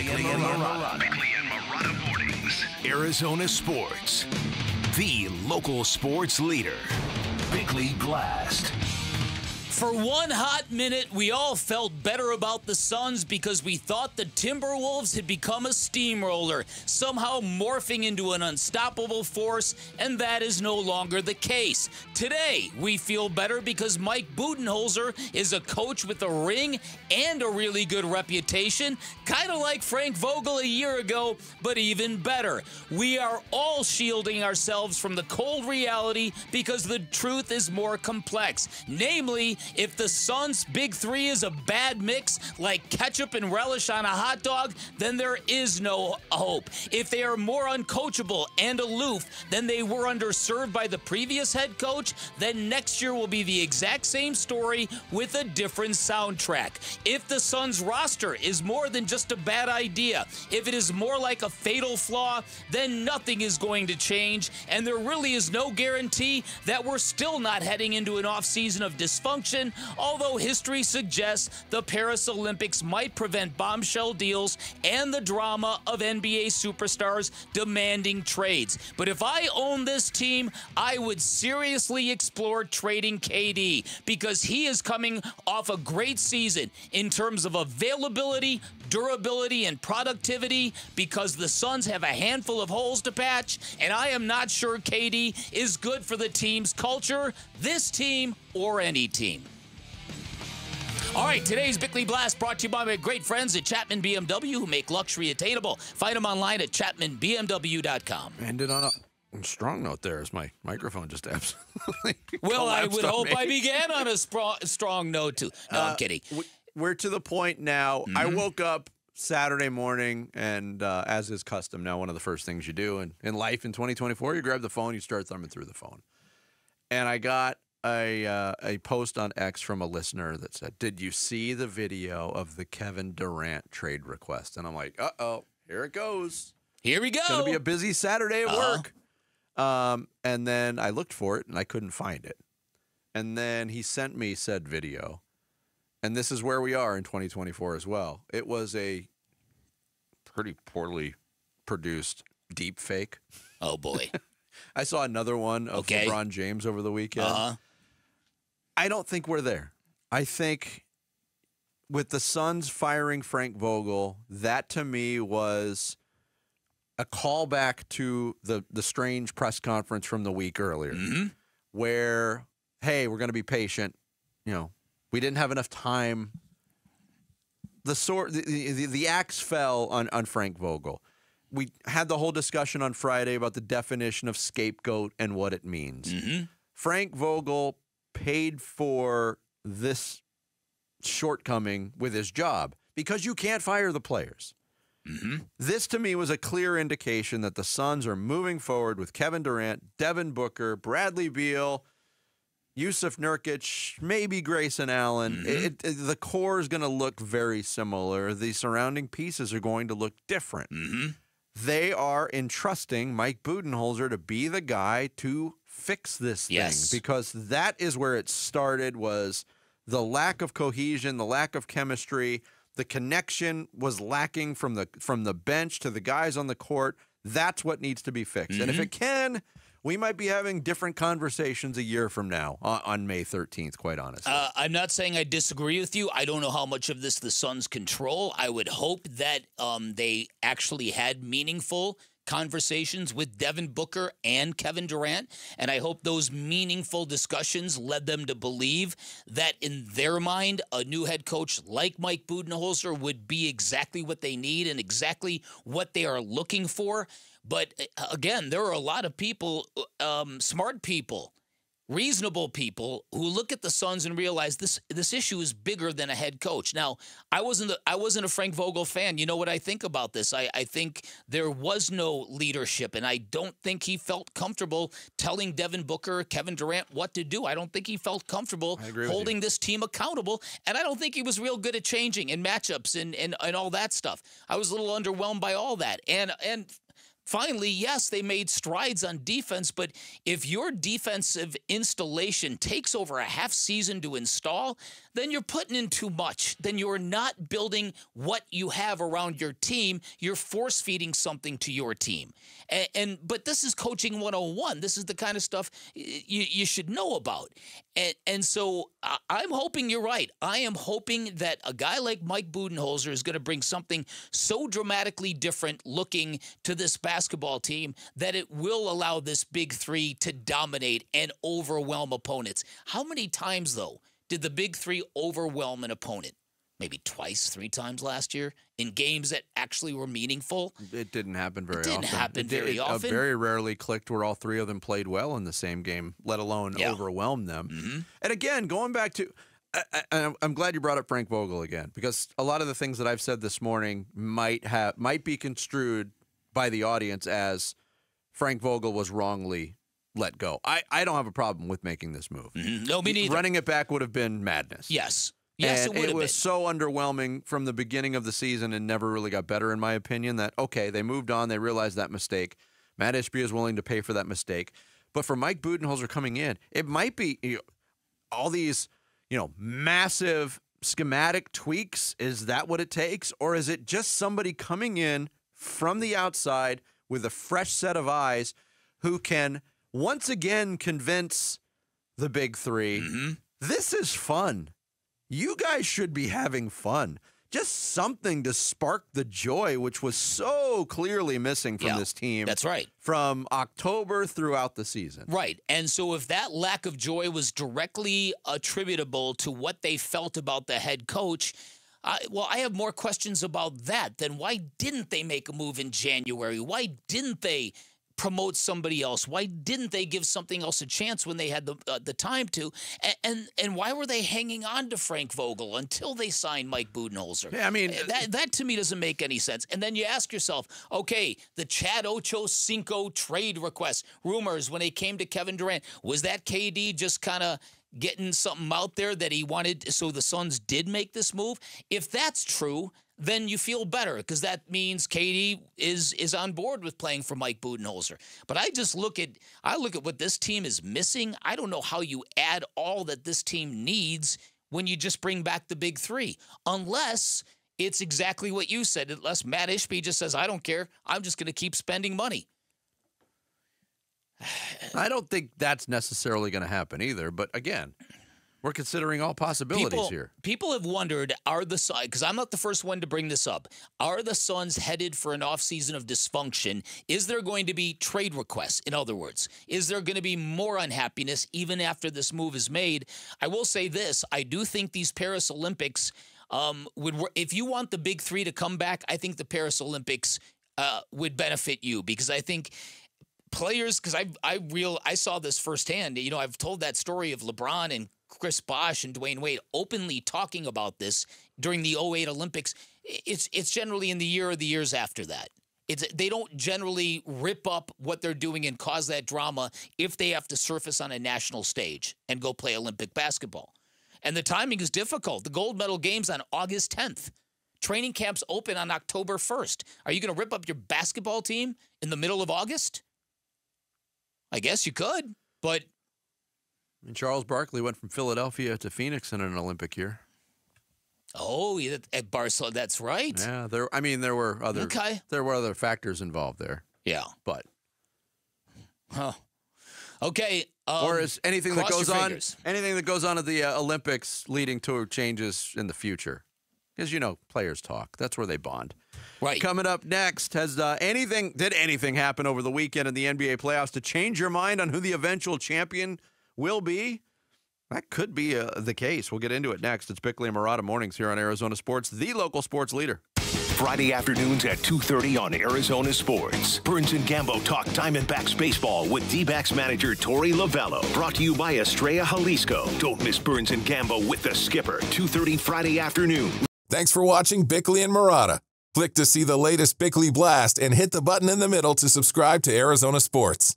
Bickley and Marotta Mornings. Arizona Sports. The local sports leader. Bickley Blast. For one hot minute, we all felt better about the Suns because we thought the Timberwolves had become a steamroller, somehow morphing into an unstoppable force, and that is no longer the case. Today, we feel better because Mike Budenholzer is a coach with a ring and a really good reputation, kind of like Frank Vogel a year ago, but even better. We are all shielding ourselves from the cold reality because the truth is more complex. Namely, if the Suns' big three is a bad mix, like ketchup and relish on a hot dog, then there is no hope. If they are more uncoachable and aloof than they were underserved by the previous head coach, then next year will be the exact same story with a different soundtrack. If the Suns' roster is more than just a bad idea, if it is more like a fatal flaw, then nothing is going to change, and there really is no guarantee that we're still not heading into an offseason of dysfunction, although history suggests the Paris Olympics might prevent bombshell deals and the drama of NBA superstars demanding trades. But if I own this team, I would seriously explore trading KD because he is coming off a great season in terms of availability, durability, and productivity because the Suns have a handful of holes to patch, and I am not sure KD is good for the team's culture, this team, or any team. All right, today's Bickley Blast brought to you by my great friends at Chapman BMW who make luxury attainable. Find them online at chapmanbmw.com. Ended on a strong note there as my microphone just absolutely Well, I would hope me. I began on a strong note, too. No, I'm kidding. We're to the point now. Mm-hmm. I woke up Saturday morning, and as is custom now, one of the first things you do in life in 2024, you grab the phone, you start thumbing through the phone. And I got a post on X from a listener that said, "Did you see the video of the Kevin Durant trade request?" And I'm like, uh-oh, here it goes. Here we go. It's going to be a busy Saturday at work. And then I looked for it, and I couldn't find it. And then he sent me said video. And this is where we are in 2024 as well. It was a pretty poorly produced deep fake. Oh, boy. I saw another one of LeBron James over the weekend. I don't think we're there. I think with the Suns firing Frank Vogel, that to me was a callback to the strange press conference from the week earlier, where, hey, we're going to be patient. You know, we didn't have enough time. The axe fell on Frank Vogel. We had the whole discussion on Friday about the definition of scapegoat and what it means. Frank Vogel paid for this shortcoming with his job because you can't fire the players. This, to me, was a clear indication that the Suns are moving forward with Kevin Durant, Devin Booker, Bradley Beal, Yusuf Nurkic, maybe Grayson Allen. The core is going to look very similar. The surrounding pieces are going to look different. They are entrusting Mike Budenholzer to be the guy to fix this thing because that is where it started, was the lack of cohesion, the lack of chemistry. The connection was lacking from the bench to the guys on the court. That's what needs to be fixed. And if it can, we might be having different conversations a year from now on May 13th, quite honestly. I'm not saying I disagree with you. I don't know how much of this the Suns control. I would hope that they actually had meaningful conversations with Devin Booker and Kevin Durant, and I hope those meaningful discussions led them to believe that in their mind, a new head coach like Mike Budenholzer would be exactly what they need and exactly what they are looking for. But again, there are a lot of people, smart people, reasonable people who look at the Suns and realize this issue is bigger than a head coach. Now, I wasn't a Frank Vogel fan. You know what I think about this? I think there was no leadership, and I don't think he felt comfortable telling Devin Booker, Kevin Durant what to do. I don't think he felt comfortable holding this team accountable, and I don't think he was real good at changing in matchups and all that stuff. I was a little underwhelmed by all that. And finally, yes, they made strides on defense, but if your defensive installation takes over a half season to install, then you're putting in too much. Then you're not building what you have around your team. You're force-feeding something to your team. But this is coaching 101. This is the kind of stuff you should know about. And so I'm hoping you're right. I am hoping that a guy like Mike Budenholzer is going to bring something so dramatically different looking to this basketball team that it will allow this big three to dominate and overwhelm opponents. How many times, though, did the big three overwhelm an opponent? Maybe twice, 3 times last year in games that actually were meaningful. It didn't happen very often. It didn't happen very often. Very rarely clicked where all 3 of them played well in the same game, let alone overwhelm them. Mm-hmm. And again, going back to, I'm glad you brought up Frank Vogel again, because a lot of the things that I've said this morning might be construed by the audience as Frank Vogel was wrongly let go. I don't have a problem with making this move. Mm-hmm. No, me neither. Running it back would have been madness. Yes. Yes, and it was so underwhelming from the beginning of the season and never really got better, in my opinion, that, okay, they moved on. They realized that mistake. Matt Ishbia is willing to pay for that mistake. But for Mike Budenholzer coming in, it might be all these, massive schematic tweaks. Is that what it takes? Or is it just somebody coming in from the outside with a fresh set of eyes who can once again convince the big three, this is fun. You guys should be having fun. Just something to spark the joy, which was so clearly missing from this team. That's right. From October throughout the season. Right. And so if that lack of joy was directly attributable to what they felt about the head coach, I have more questions about that than why didn't they make a move in January? Why didn't they promote somebody else? Why didn't they give something else a chance when they had the time to? And why were they hanging on to Frank Vogel until they signed Mike Budenholzer? Yeah, I mean, that to me doesn't make any sense. And then you ask yourself, okay, the Chad Ochocinco trade request rumors when they came to Kevin Durant, was that KD just kind of getting something out there that he wanted, so the Suns did make this move? If that's true, then you feel better, because that means KD is on board with playing for Mike Budenholzer. But I look at what this team is missing. I don't know how you add all that this team needs when you just bring back the big three, unless it's exactly what you said, unless Matt Ishbia just says, I don't care, I'm just going to keep spending money. I don't think that's necessarily going to happen either, but again, we're considering all possibilities here. People have wondered, because I'm not the first one to bring this up, are the Suns headed for an offseason of dysfunction? Is there going to be trade requests? In other words, is there going to be more unhappiness even after this move is made? I will say this. I do think these Paris Olympics would work. If you want the big three to come back, I think the Paris Olympics would benefit you, because I think players, because I saw this firsthand. I've told that story of LeBron and Chris Bosh and Dwayne Wade openly talking about this during the 08 Olympics. It's generally in the year or the years after that. They don't generally rip up what they're doing and cause that drama if they have to surface on a national stage and go play Olympic basketball. And the timing is difficult. The gold medal game's on August 10th. Training camps open on October 1st. Are you going to rip up your basketball team in the middle of August? I guess you could, but... And Charles Barkley went from Philadelphia to Phoenix in an Olympic year. Oh, at Barcelona, that's right. Yeah, there were other factors involved there. Yeah, but okay. Or is anything that goes on at the Olympics leading to changes in the future? Because players talk. That's where they bond. Right. Coming up next, did anything happen over the weekend in the NBA playoffs to change your mind on who the eventual champion will be? That could be the case. We'll get into it next. It's Bickley and Murata Mornings here on Arizona Sports, the local sports leader. Friday afternoons at 2:30 on Arizona Sports. Burns and Gambo talk Diamondbacks baseball with D-backs manager Torey Lovello. Brought to you by Estrella Jalisco. Don't miss Burns and Gambo with the skipper. 2:30 Friday afternoon. Thanks for watching Bickley and Murata. Click to see the latest Bickley Blast and hit the button in the middle to subscribe to Arizona Sports.